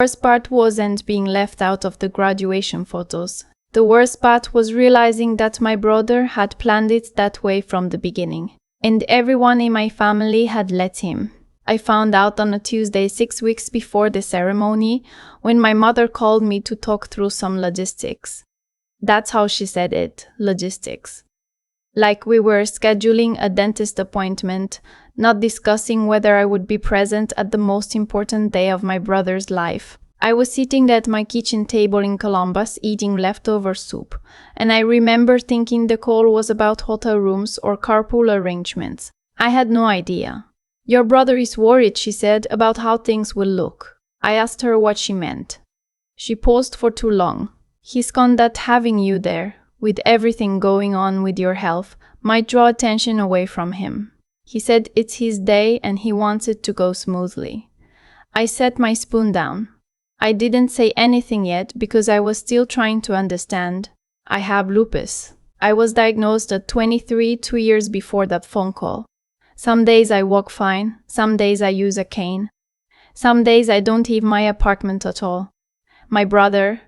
Worst part wasn't being left out of the graduation photos. The worst part was realizing that my brother had planned it that way from the beginning, and everyone in my family had let him. I found out on a Tuesday 6 weeks before the ceremony, when my mother called me to talk through some logistics. That's how she said it, logistics. Like we were scheduling a dentist appointment, not discussing whether I would be present at the most important day of my brother's life. I was sitting at my kitchen table in Columbus eating leftover soup, and I remember thinking the call was about hotel rooms or carpool arrangements. I had no idea. "Your brother is worried," she said, "about how things will look." I asked her what she meant. She paused for too long. "He's gone that having you there, with everything going on with your health, might draw attention away from him. He said it's his day and he wants it to go smoothly." I set my spoon down. I didn't say anything yet because I was still trying to understand. I have lupus. I was diagnosed at 23, 2 years before that phone call. Some days I walk fine, some days I use a cane. Some days I don't leave my apartment at all. My brother,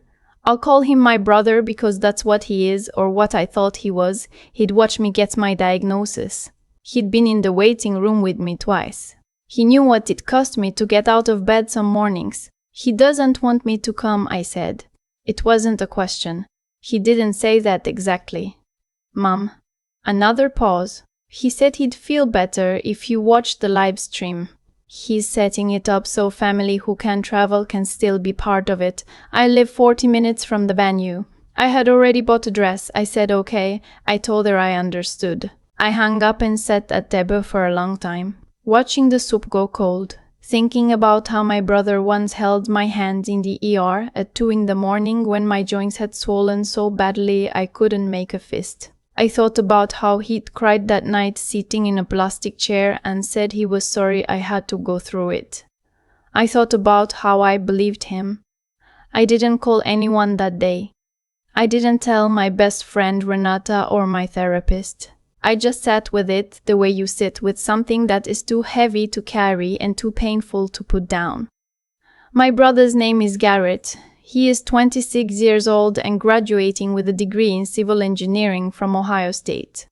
I'll call him my brother because that's what he is, or what I thought he was. He'd watch me get my diagnosis. He'd been in the waiting room with me twice. He knew what it cost me to get out of bed some mornings. "He doesn't want me to come," I said. It wasn't a question. He didn't say that exactly. "Mom." Another pause. "He said he'd feel better if you watched the live stream. He's setting it up so family who can travel can still be part of it. I live 40 minutes from the venue." I had already bought a dress. I said okay. I told her I understood. I hung up and sat at table for a long time, watching the soup go cold, thinking about how my brother once held my hand in the ER at 2 in the morning when my joints had swollen so badly I couldn't make a fist. I thought about how he'd cried that night sitting in a plastic chair and said he was sorry I had to go through it. I thought about how I believed him. I didn't call anyone that day. I didn't tell my best friend Renata or my therapist. I just sat with it the way you sit with something that is too heavy to carry and too painful to put down. My brother's name is Garrett. He is 26 years old and graduating with a degree in civil engineering from Ohio State.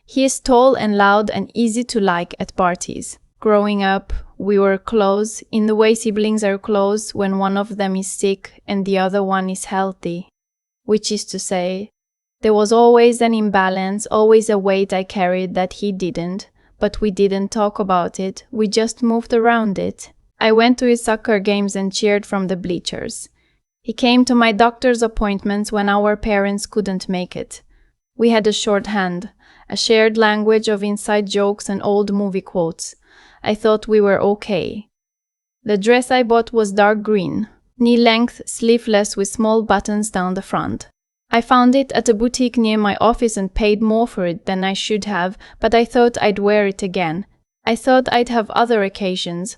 He is tall and loud and easy to like at parties. Growing up, we were close in the way siblings are close when one of them is sick and the other one is healthy. Which is to say, there was always an imbalance, always a weight I carried that he didn't, but we didn't talk about it, we just moved around it. I went to his soccer games and cheered from the bleachers. He came to my doctor's appointments when our parents couldn't make it. We had a shorthand, a shared language of inside jokes and old movie quotes. I thought we were okay. The dress I bought was dark green, knee-length, sleeveless with small buttons down the front. I found it at a boutique near my office and paid more for it than I should have, but I thought I'd wear it again. I thought I'd have other occasions.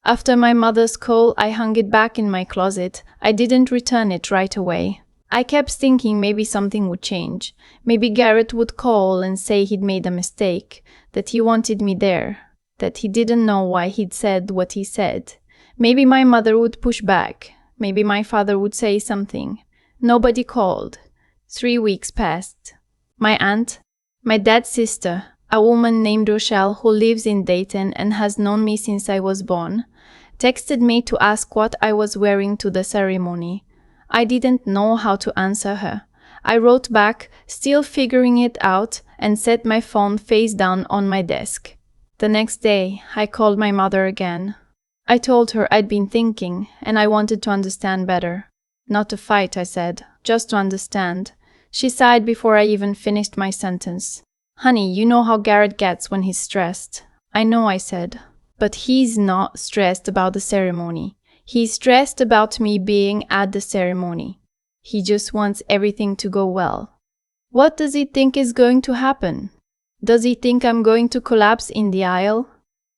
After my mother's call, I hung it back in my closet. I didn't return it right away. I kept thinking maybe something would change. Maybe Garrett would call and say he'd made a mistake, that he wanted me there, that he didn't know why he'd said what he said. Maybe my mother would push back. Maybe my father would say something. Nobody called. 3 weeks passed. My aunt, my dad's sister, a woman named Rochelle who lives in Dayton and has known me since I was born, texted me to ask what I was wearing to the ceremony. I didn't know how to answer her. I wrote back, still figuring it out, and set my phone face down on my desk. The next day, I called my mother again. I told her I'd been thinking, and I wanted to understand better. Not to fight, I said, just to understand. She sighed before I even finished my sentence. "Honey, you know how Garrett gets when he's stressed." "I know," I said. "But he's not stressed about the ceremony. He's stressed about me being at the ceremony. He just wants everything to go well." "What does he think is going to happen? Does he think I'm going to collapse in the aisle?"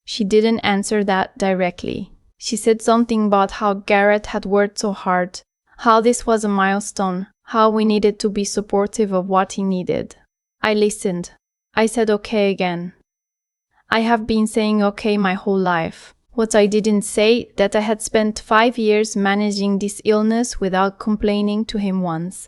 She didn't answer that directly. She said something about how Garrett had worked so hard, how this was a milestone, how we needed to be supportive of what he needed. I listened. I said okay again. I have been saying okay my whole life. What I didn't say, that I had spent 5 years managing this illness without complaining to him once.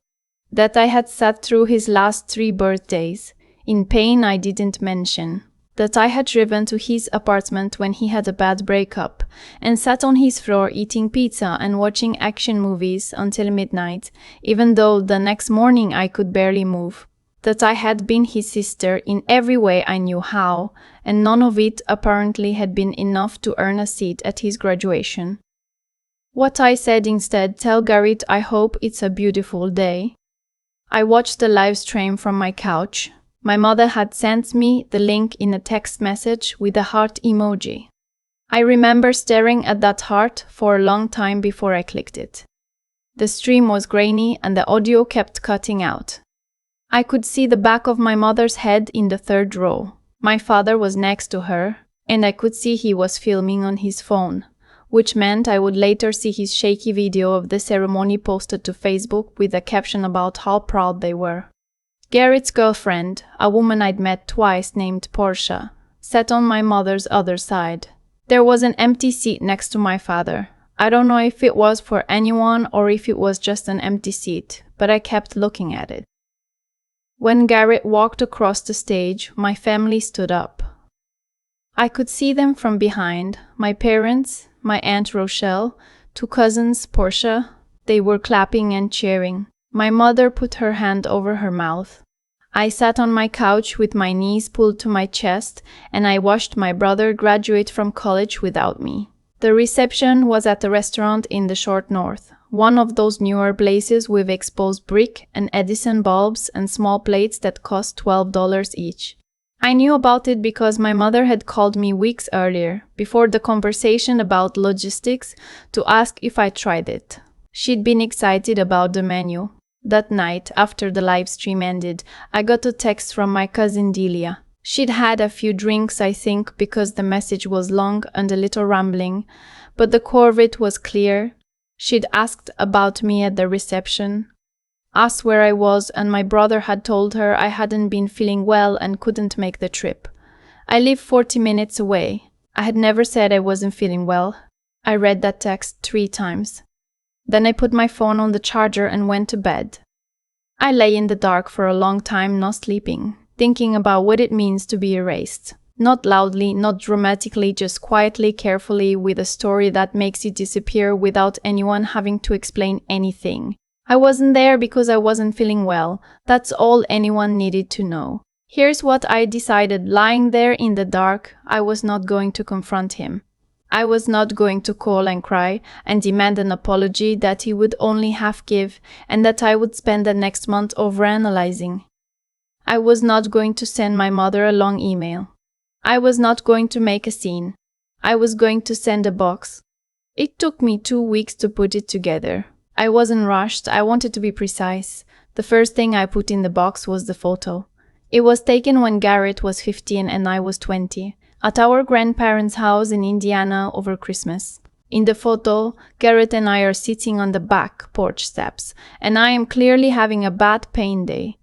That I had sat through his last 3 birthdays, in pain I didn't mention. That I had driven to his apartment when he had a bad breakup, and sat on his floor eating pizza and watching action movies until midnight, even though the next morning I could barely move. That I had been his sister in every way I knew how, and none of it apparently had been enough to earn a seat at his graduation. What I said instead, tell Garrett I hope it's a beautiful day. I watched the live stream from my couch. My mother had sent me the link in a text message with a heart emoji. I remember staring at that heart for a long time before I clicked it. The stream was grainy and the audio kept cutting out. I could see the back of my mother's head in the 3rd row. My father was next to her, and I could see he was filming on his phone, which meant I would later see his shaky video of the ceremony posted to Facebook with a caption about how proud they were. Garrett's girlfriend, a woman I'd met twice named Portia, sat on my mother's other side. There was an empty seat next to my father. I don't know if it was for anyone or if it was just an empty seat, but I kept looking at it. When Garrett walked across the stage, my family stood up. I could see them from behind, my parents, my Aunt Rochelle, 2 cousins, Portia. They were clapping and cheering. My mother put her hand over her mouth. I sat on my couch with my knees pulled to my chest, and I watched my brother graduate from college without me. The reception was at a restaurant in the short north, one of those newer places with exposed brick and Edison bulbs and small plates that cost $12 each. I knew about it because my mother had called me weeks earlier, before the conversation about logistics, to ask if I tried it. She'd been excited about the menu. That night, after the live stream ended, I got a text from my cousin Delia. She'd had a few drinks, I think, because the message was long and a little rambling, but the core of it was clear. She'd asked about me at the reception, asked where I was, and my brother had told her I hadn't been feeling well and couldn't make the trip. I live 40 minutes away. I had never said I wasn't feeling well. I read that text 3 times. Then I put my phone on the charger and went to bed. I lay in the dark for a long time, not sleeping, thinking about what it means to be erased. Not loudly, not dramatically, just quietly, carefully, with a story that makes it disappear without anyone having to explain anything. I wasn't there because I wasn't feeling well. That's all anyone needed to know. Here's what I decided lying there in the dark. I was not going to confront him. I was not going to call and cry and demand an apology that he would only half give and that I would spend the next month overanalyzing. I was not going to send my mother a long email. I was not going to make a scene. I was going to send a box. It took me 2 weeks to put it together. I wasn't rushed. I wanted to be precise. The first thing I put in the box was the photo. It was taken when Garrett was 15 and I was 20. At our grandparents' house in Indiana over Christmas. In the photo, Garrett and I are sitting on the back porch steps, and I am clearly having a bad pain day.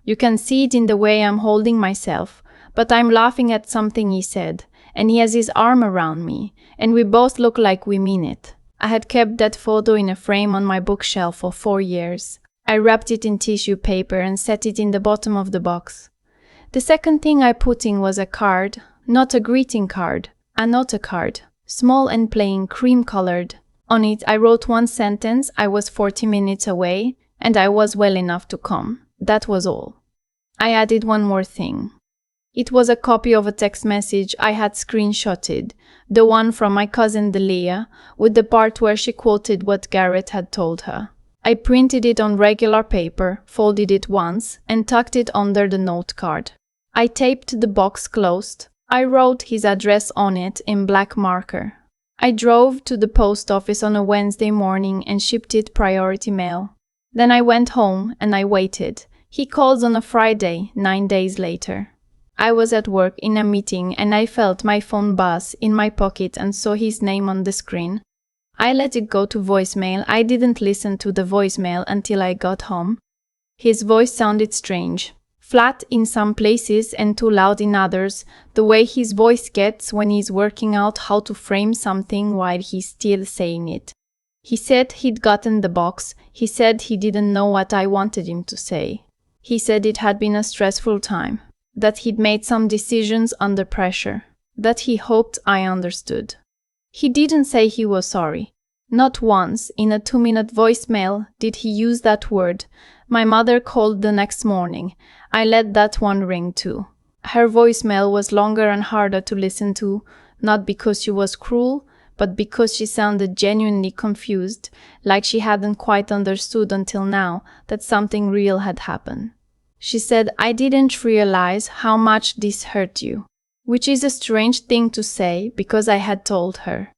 You can see it in the way I'm holding myself, but I'm laughing at something he said, and he has his arm around me, and we both look like we mean it. I had kept that photo in a frame on my bookshelf for 4 years. I wrapped it in tissue paper and set it in the bottom of the box. The second thing I put in was a card. Not a greeting card, a note card, small and plain, cream-colored. On it I wrote 1 sentence: I was 40 minutes away, and I was well enough to come. That was all. I added 1 more thing. It was a copy of a text message I had screenshotted, the one from my cousin Delia, with the part where she quoted what Garrett had told her. I printed it on regular paper, folded it once, and tucked it under the note card. I taped the box closed. I wrote his address on it in black marker. I drove to the post office on a Wednesday morning and shipped it priority mail. Then I went home and I waited. He called on a Friday, 9 days later. I was at work in a meeting and I felt my phone buzz in my pocket and saw his name on the screen. I let it go to voicemail. I didn't listen to the voicemail until I got home. His voice sounded strange, Flat in some places and too loud in others, the way his voice gets when he's working out how to frame something while he's still saying it. He said he'd gotten the box. He said he didn't know what I wanted him to say. He said it had been a stressful time, that he'd made some decisions under pressure, that he hoped I understood. He didn't say he was sorry. Not once in a 2-minute voicemail did he use that word. My mother called the next morning. I let that one ring too. Her voicemail was longer and harder to listen to, not because she was cruel, but because she sounded genuinely confused, like she hadn't quite understood until now that something real had happened. She said, "I didn't realize how much this hurt you," which is a strange thing to say because I had told her.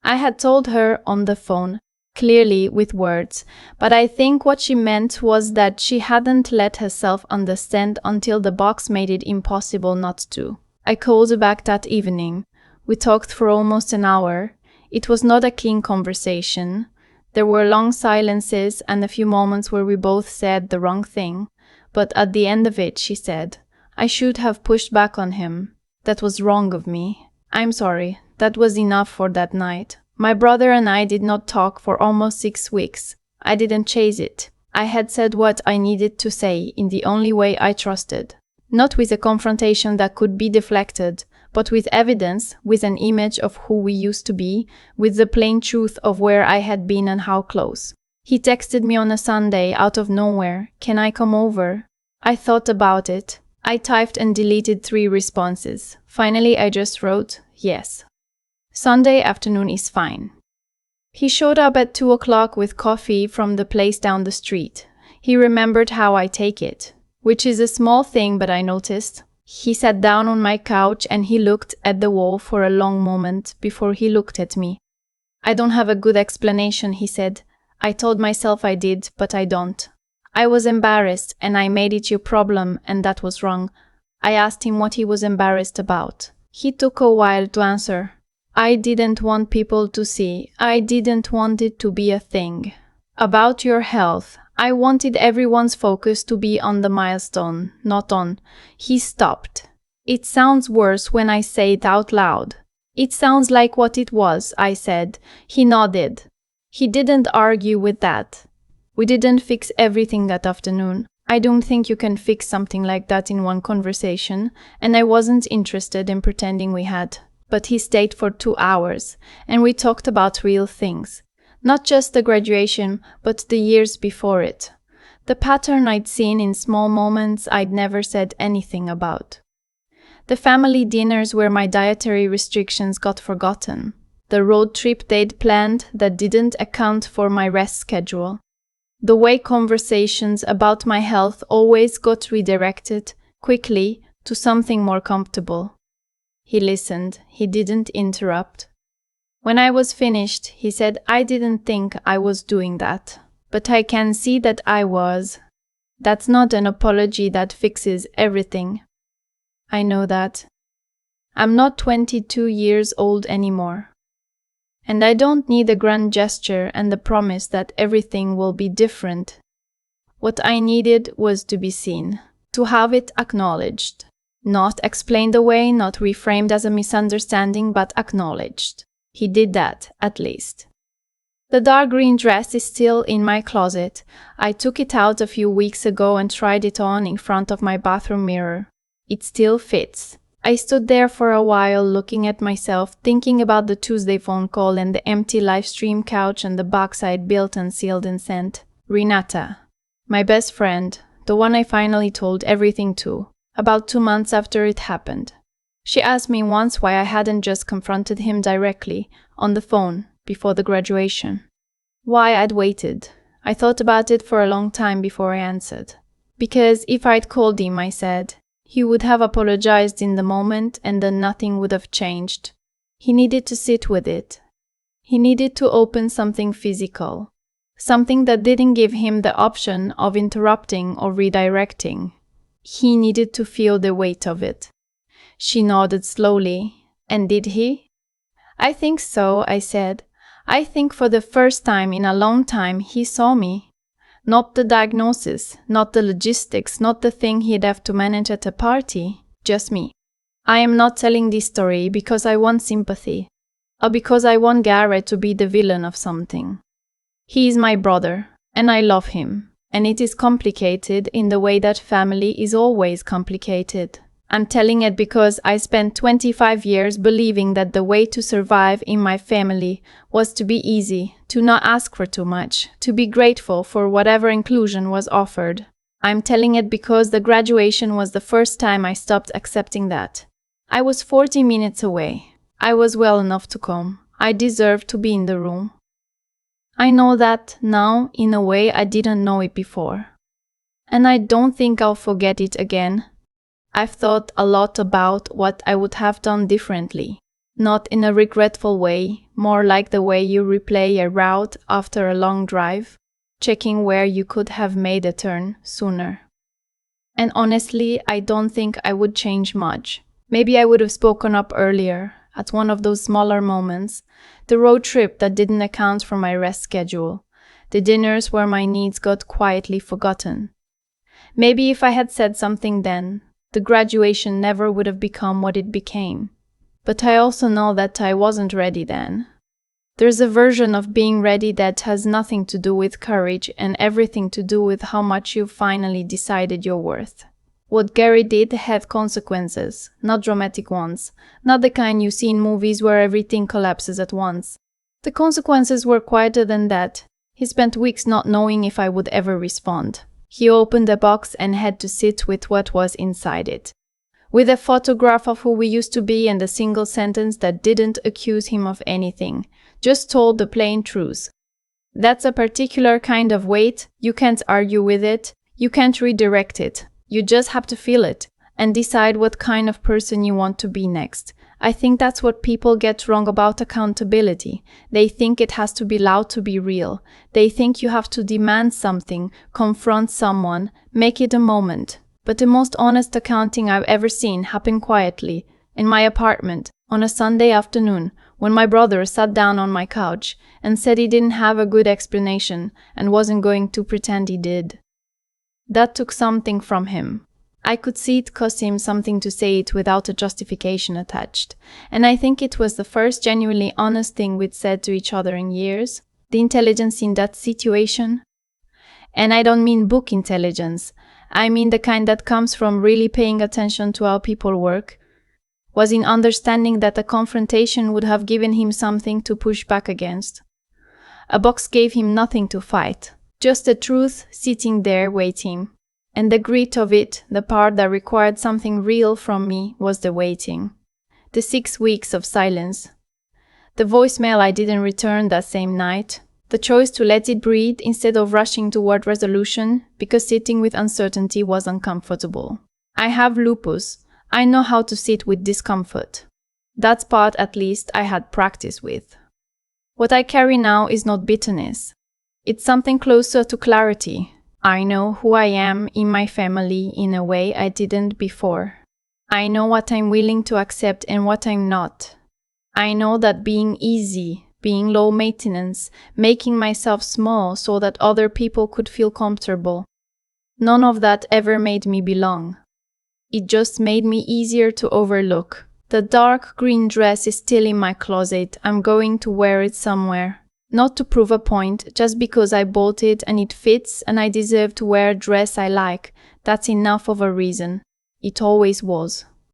I had told her on the phone, clearly with words, but I think what she meant was that she hadn't let herself understand until the box made it impossible not to. I called her back that evening. We talked for almost an hour. It was not a clean conversation. There were long silences and a few moments where we both said the wrong thing, but at the end of it she said, "I should have pushed back on him. That was wrong of me. I'm sorry. That was enough for that night. My brother and I did not talk for almost 6 weeks. I didn't chase it. I had said what I needed to say in the only way I trusted. Not with a confrontation that could be deflected, but with evidence, with an image of who we used to be, with the plain truth of where I had been and how close. He texted me on a Sunday out of nowhere, "Can I come over?" I thought about it. I typed and deleted 3 responses. Finally, I just wrote, "Yes. Sunday afternoon is fine." He showed up at 2 o'clock with coffee from the place down the street. He remembered how I take it, which is a small thing, but I noticed. He sat down on my couch and he looked at the wall for a long moment before he looked at me. "I don't have a good explanation," he said. "I told myself I did, but I don't. I was embarrassed and I made it your problem, and that was wrong." I asked him what he was embarrassed about. He took a while to answer. "I didn't want people to see. I didn't want it to be a thing. About your health. I wanted everyone's focus to be on the milestone, not on." He stopped. "It sounds worse when I say it out loud." "It sounds like what it was," I said. He nodded. He didn't argue with that. We didn't fix everything that afternoon. I don't think you can fix something like that in one conversation, and I wasn't interested in pretending we had. But he stayed for 2 hours, and we talked about real things. Not just the graduation, but the years before it. The pattern I'd seen in small moments I'd never said anything about. The family dinners where my dietary restrictions got forgotten. The road trip they'd planned that didn't account for my rest schedule. The way conversations about my health always got redirected, quickly, to something more comfortable. He listened. He didn't interrupt. When I was finished, he said, "I didn't think I was doing that, but I can see that I was. That's not an apology that fixes everything. I know that. I'm not 22 years old anymore. And I don't need a grand gesture and the promise that everything will be different. What I needed was to be seen, to have it acknowledged. Not explained away, not reframed as a misunderstanding, but acknowledged." He did that, at least. The dark green dress is still in my closet. I took it out a few weeks ago and tried it on in front of my bathroom mirror. It still fits. I stood there for a while looking at myself, thinking about the Tuesday phone call and the empty live stream couch and the box I'd built and sealed and sent. Renata, my best friend, the one I finally told everything to, about 2 months after it happened. She asked me once why I hadn't just confronted him directly, on the phone, before the graduation. Why I'd waited. I thought about it for a long time before I answered. Because if I'd called him, I said, he would have apologized in the moment and then nothing would have changed. He needed to sit with it. He needed to open something physical. Something that didn't give him the option of interrupting or redirecting. He needed to feel the weight of it. She nodded slowly. "And did he?" "I think so," I said. "I think for the first time in a long time he saw me. Not the diagnosis, not the logistics, not the thing he'd have to manage at a party, just me. I am not telling this story because I want sympathy, or because I want Garrett to be the villain of something. He is my brother, and I love him, and it is complicated in the way that family is always complicated. I'm telling it because I spent 25 years believing that the way to survive in my family was to be easy, to not ask for too much, to be grateful for whatever inclusion was offered. I'm telling it because the graduation was the first time I stopped accepting that. I was 40 minutes away. I was well enough to come. I deserved to be in the room. I know that now in a way I didn't know it before. And I don't think I'll forget it again. I've thought a lot about what I would have done differently. Not in a regretful way, more like the way you replay a route after a long drive, checking where you could have made a turn sooner. And honestly, I don't think I would change much. Maybe I would have spoken up earlier, at one of those smaller moments, the road trip that didn't account for my rest schedule, the dinners where my needs got quietly forgotten. Maybe if I had said something then, the graduation never would have become what it became. But I also know that I wasn't ready then. There's a version of being ready that has nothing to do with courage and everything to do with how much you've finally decided you're worth. What Gary did had consequences, not dramatic ones, not the kind you see in movies where everything collapses at once. The consequences were quieter than that. He spent weeks not knowing if I would ever respond. He opened a box and had to sit with what was inside it. With a photograph of who we used to be and a single sentence that didn't accuse him of anything, just told the plain truth. That's a particular kind of weight. You can't argue with it. You can't redirect it. You just have to feel it and decide what kind of person you want to be next. I think that's what people get wrong about accountability. They think it has to be loud to be real. They think you have to demand something, confront someone, make it a moment. But the most honest accounting I've ever seen happened quietly, in my apartment, on a Sunday afternoon, when my brother sat down on my couch and said he didn't have a good explanation and wasn't going to pretend he did. That took something from him. I could see it cost him something to say it without a justification attached, and I think it was the first genuinely honest thing we'd said to each other in years. The intelligence in that situation. And I don't mean book intelligence, I mean the kind that comes from really paying attention to how people work, was in understanding that a confrontation would have given him something to push back against. A box gave him nothing to fight, just the truth sitting there waiting. And the grit of it, the part that required something real from me, was the waiting. The 6 weeks of silence. The voicemail I didn't return that same night. The choice to let it breathe instead of rushing toward resolution because sitting with uncertainty was uncomfortable. I have lupus. I know how to sit with discomfort. That part, at least, I had practice with. What I carry now is not bitterness. It's something closer to clarity. I know who I am in my family in a way I didn't before. I know what I'm willing to accept and what I'm not. I know that being easy, being low maintenance, making myself small so that other people could feel comfortable, none of that ever made me belong. It just made me easier to overlook. The dark green dress is still in my closet. I'm going to wear it somewhere. Not to prove a point, just because I bought it and it fits and I deserve to wear a dress I like. That's enough of a reason. It always was.